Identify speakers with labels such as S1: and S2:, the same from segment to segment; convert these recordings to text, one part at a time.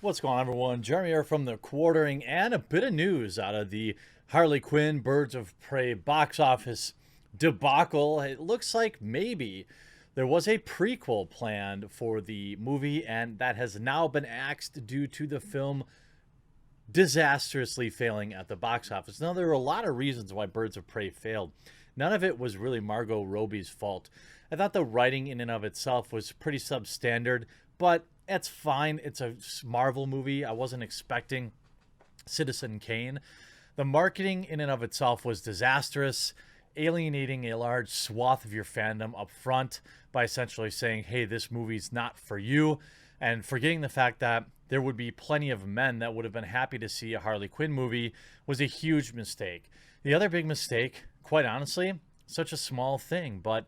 S1: What's going on, everyone? Jeremy here from the Quartering, and a bit of news out of the Harley Quinn Birds of Prey box office debacle. It looks like maybe there was a prequel planned for the movie, and that has now been axed due to the film disastrously failing at the box office. Now, there were a lot of reasons why Birds of Prey failed. None of it was really Margot Robbie's fault. I thought the writing in and of itself was pretty substandard, but it's fine. It's a Marvel movie. I wasn't expecting Citizen Kane. The marketing in and of itself was disastrous, alienating a large swath of your fandom up front by essentially saying, hey, this movie's not for you, and forgetting the fact that there would be plenty of men that would have been happy to see a Harley Quinn movie was a huge mistake. The other big mistake, quite honestly, such a small thing, but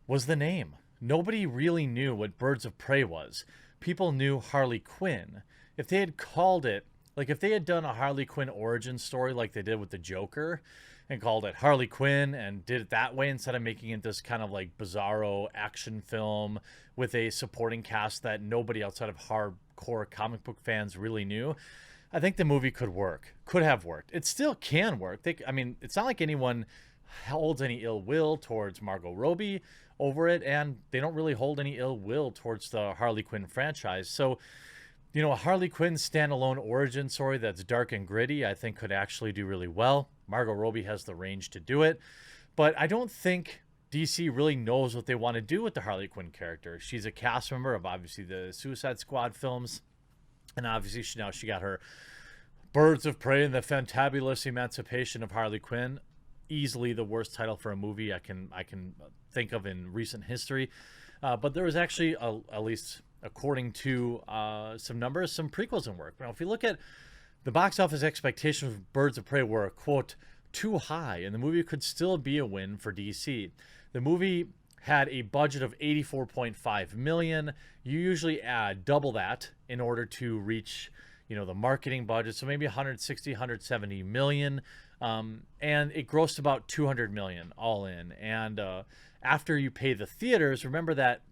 S1: was the name. Nobody really knew what Birds of Prey was. People knew Harley Quinn. If they had called it, like if they had done a Harley Quinn origin story like they did with the Joker and called it Harley Quinn and did it that way instead of making it this kind of like bizarro action film with a supporting cast that nobody outside of hardcore comic book fans really knew, I think the movie could work, could have worked. It still can work. I mean, it's not like anyone holds any ill will towards Margot Robbie over it, and they don't really hold any ill will towards the Harley Quinn franchise. So, you know, a Harley Quinn standalone origin story that's dark and gritty, I think could actually do really well. Margot Robbie has the range to do it, but I don't think DC really knows what they want to do with the Harley Quinn character. She's a cast member of obviously the Suicide Squad films, and obviously she got her Birds of Prey and the Fantabulous Emancipation of Harley Quinn. Easily the worst title for a movie I can think of in recent history. But there was actually, at least according to some numbers, some prequels in work. Now, if you look at the box office expectations of Birds of Prey were, quote, too high, and the movie could still be a win for DC. The movie had a budget of $84.5 million. You usually add double that in order to reach, you know, the marketing budget. So maybe 160, 170 million. And it grossed about 200 million all in. And after you pay the theaters, remember that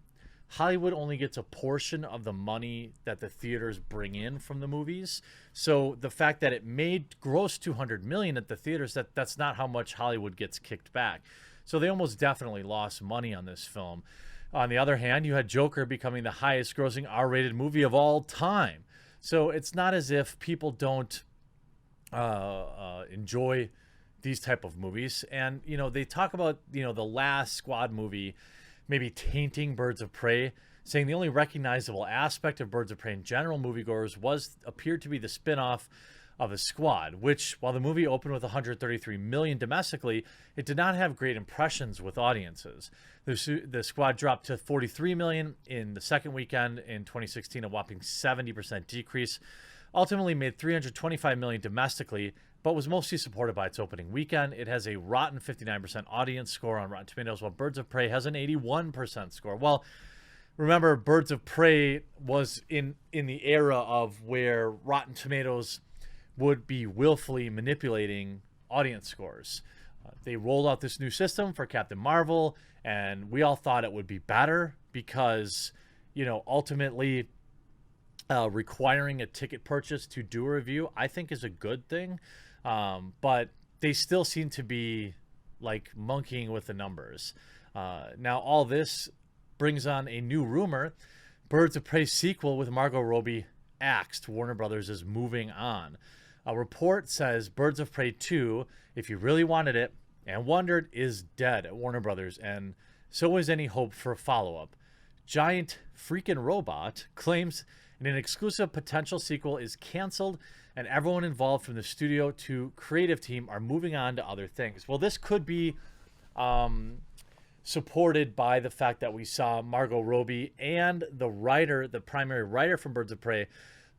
S1: Hollywood only gets a portion of the money that the theaters bring in from the movies. So the fact that it made gross 200 million at the theaters, that's not how much Hollywood gets kicked back. So they almost definitely lost money on this film. On the other hand, you had Joker becoming the highest grossing R-rated movie of all time. So it's not as if people don't enjoy these type of movies. And, you know, they talk about, you know, the last Squad movie maybe tainting Birds of Prey, saying the only recognizable aspect of Birds of Prey in general moviegoers appeared to be the spinoff of a Squad, which, while the movie opened with 133 million domestically, it did not have great impressions with audiences. The Squad dropped to 43 million in the second weekend in 2016, a whopping 70% decrease. Ultimately made 325 million domestically, but was mostly supported by its opening weekend. It has a rotten 59% audience score on Rotten Tomatoes, while Birds of Prey has an 81% score. Well, remember, Birds of Prey was in the era of where Rotten Tomatoes would be willfully manipulating audience scores. They rolled out this new system for Captain Marvel, and we all thought it would be better because, you know, ultimately requiring a ticket purchase to do a review, I think, is a good thing. But they still seem to be like monkeying with the numbers. Now, all this brings on a new rumor. Birds of Prey sequel with Margot Robbie axed. Warner Brothers is moving on. A report says Birds of Prey 2, if you really wanted it and wondered, is dead at Warner Brothers, and so is any hope for a follow-up. Giant Freaking Robot claims an exclusive potential sequel is canceled, and everyone involved from the studio to creative team are moving on to other things. Well, this could be supported by the fact that we saw Margot Robbie and the primary writer from Birds of Prey,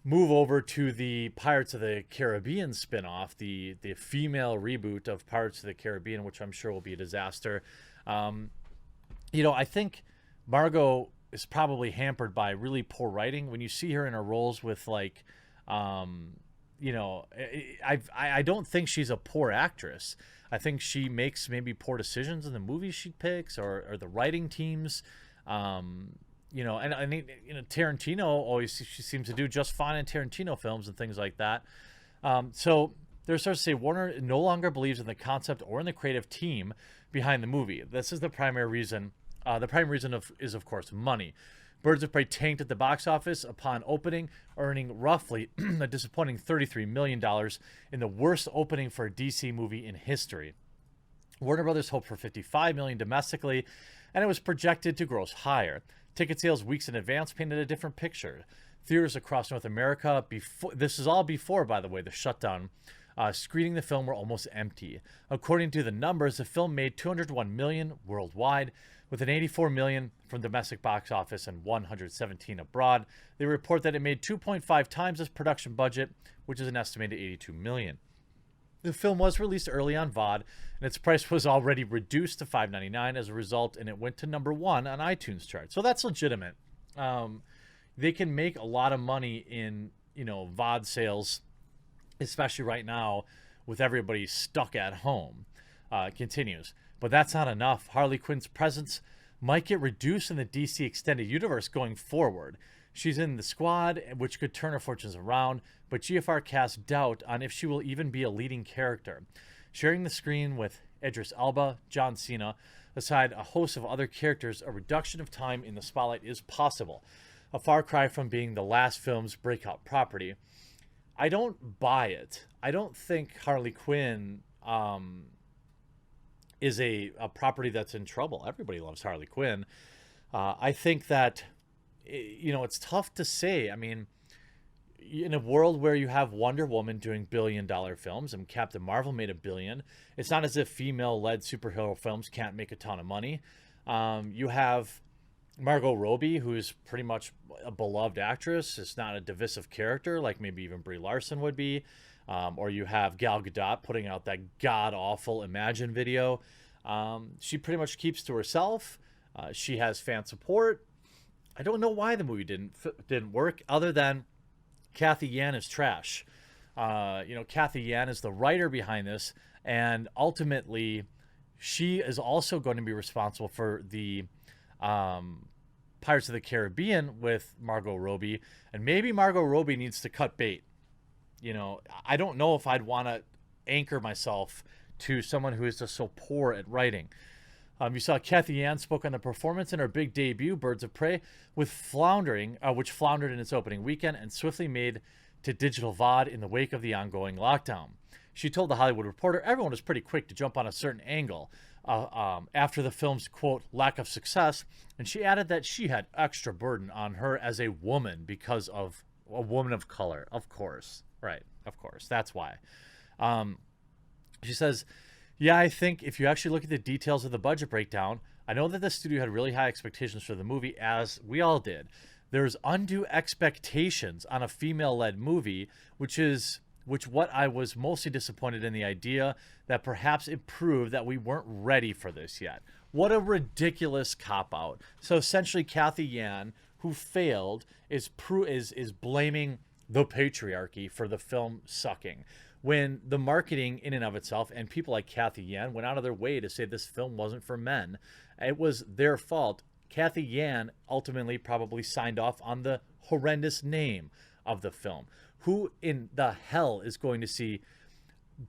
S1: move over to the Pirates of the Caribbean spinoff, the female reboot of Pirates of the Caribbean, which I'm sure will be a disaster. You know, I think Margot is probably hampered by really poor writing. When you see her in her roles with, like, you know, I don't think she's a poor actress. I think she makes maybe poor decisions in the movies she picks, or the writing teams. And I think, Tarantino always, she seems to do just fine in Tarantino films and things like that. So there's starts to say Warner no longer believes in the concept or in the creative team behind the movie. This is the primary reason. The primary reason is, of course, money. Birds of Prey tanked at the box office upon opening, earning roughly a disappointing $33 million in the worst opening for a DC movie in history. Warner Brothers hoped for $55 million domestically, and it was projected to gross higher. Ticket sales weeks in advance painted a different picture. Theaters across North America, this is all before, by the way, the shutdown, screening the film were almost empty. According to the numbers, the film made $201 million worldwide, with an $84 million from domestic box office and $117 abroad. They report that it made 2.5 times its production budget, which is an estimated $82 million. The film was released early on VOD, and its price was already reduced to $5.99 as a result, and it went to number 1 on iTunes chart. So that's legitimate. They can make a lot of money in, VOD sales, especially right now with everybody stuck at home. Continues. But that's not enough. Harley Quinn's presence might get reduced in the DC Extended Universe going forward. She's in the squad, which could turn her fortunes around, but GFR casts doubt on if she will even be a leading character. Sharing the screen with Idris Elba, John Cena, aside a host of other characters, a reduction of time in the spotlight is possible. A far cry from being the last film's breakout property. I don't buy it. I don't think Harley Quinn is a property that's in trouble. Everybody loves Harley Quinn. I think that, it's tough to say. I mean, in a world where you have Wonder Woman doing billion-dollar films and Captain Marvel made $1 billion, it's not as if female-led superhero films can't make a ton of money. You have Margot Robbie, who's pretty much a beloved actress. It's not a divisive character like maybe even Brie Larson would be. Or you have Gal Gadot putting out that god-awful Imagine video. She pretty much keeps to herself. She has fan support. I don't know why the movie didn't work, other than Kathy Yan is trash. Kathy Yan is the writer behind this, and ultimately, she is also going to be responsible for the Pirates of the Caribbean with Margot Robbie, and maybe Margot Robbie needs to cut bait. I don't know if I'd want to anchor myself to someone who is just so poor at writing. You saw Kathy Yan spoke on the performance in her big debut, Birds of Prey, which floundered in its opening weekend and swiftly made to digital VOD in the wake of the ongoing lockdown. She told The Hollywood Reporter everyone was pretty quick to jump on a certain angle after the film's, quote, lack of success, and she added that she had extra burden on her as a woman because of a woman of color, of course. Right, of course. That's why. She says, yeah, I think if you actually look at the details of the budget breakdown, I know that the studio had really high expectations for the movie, as we all did. There's undue expectations on a female-led movie, which what I was mostly disappointed in the idea that perhaps it proved that we weren't ready for this yet. What a ridiculous cop-out. So essentially, Kathy Yan, who failed, is blaming the patriarchy for the film sucking, when the marketing in and of itself and people like Kathy Yan went out of their way to say this film wasn't for men. It was their fault. Kathy Yan ultimately probably signed off on the horrendous name of the film. Who in the hell is going to see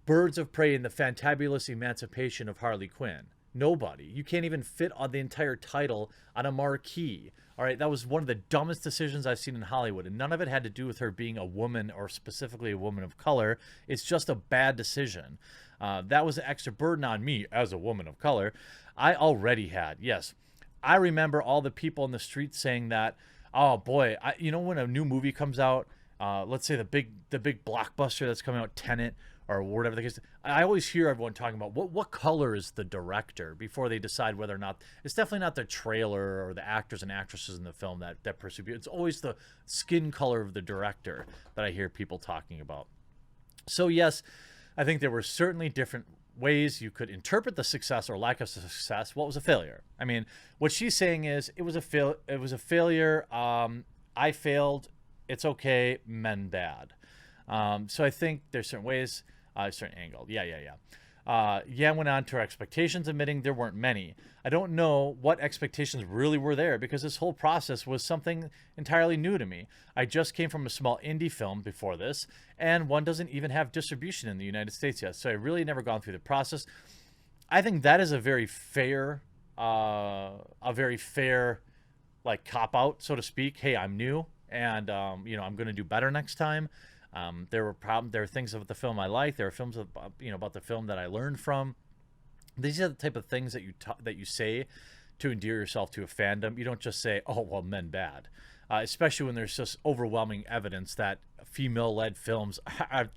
S1: Birds of Prey and the Fantabulous Emancipation of Harley Quinn? Nobody. You can't even fit on the entire title on a marquee. All right, that was one of the dumbest decisions I've seen in Hollywood, and none of it had to do with her being a woman or specifically a woman of color. It's just a bad decision. That was an extra burden on me as a woman of color. I already had, yes. I remember all the people in the street saying that, oh boy, when a new movie comes out, let's say the big blockbuster that's coming out, Tenet, or whatever the case. I always hear everyone talking about what color is the director before they decide whether or not. It's definitely not the trailer or the actors and actresses in the film that pursue it. It's always the skin color of the director that I hear people talking about. So yes, I think there were certainly different ways you could interpret the success or lack of success. What was a failure? I mean, what she's saying is it was a failure. I failed. It's okay. Men bad. So I think there's certain ways. Certain angle. Yeah. Yan went on to her expectations, admitting there weren't many. I don't know what expectations really were there because this whole process was something entirely new to me. I just came from a small indie film before this, and one doesn't even have distribution in the United States yet, so I really never gone through the process. I think that is a very fair, like cop out, so to speak. Hey, I'm new, and I'm going to do better next time. There are things about the film I like. There are films about the film that I learned from. These are the type of things that you say to endear yourself to a fandom. You don't just say, "Oh, well, men bad," especially when there's just overwhelming evidence that female-led films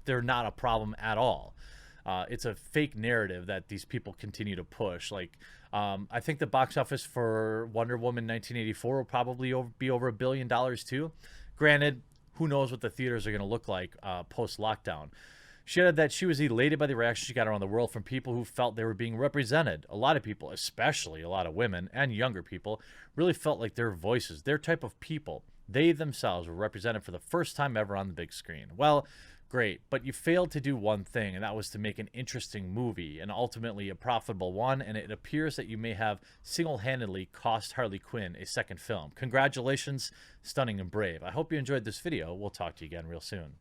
S1: they're not a problem at all. It's a fake narrative that these people continue to push. Like, I think the box office for Wonder Woman 1984 will probably be over $1 billion too. Granted, who knows what the theaters are going to look like post-lockdown. She added that she was elated by the reaction she got around the world from people who felt they were being represented. A lot of people, especially a lot of women and younger people, really felt like their voices, their type of people, they themselves were represented for the first time ever on the big screen. Well, great, but you failed to do one thing, and that was to make an interesting movie, and ultimately a profitable one, and it appears that you may have single-handedly cost Harley Quinn a second film. Congratulations, stunning and brave. I hope you enjoyed this video. We'll talk to you again real soon.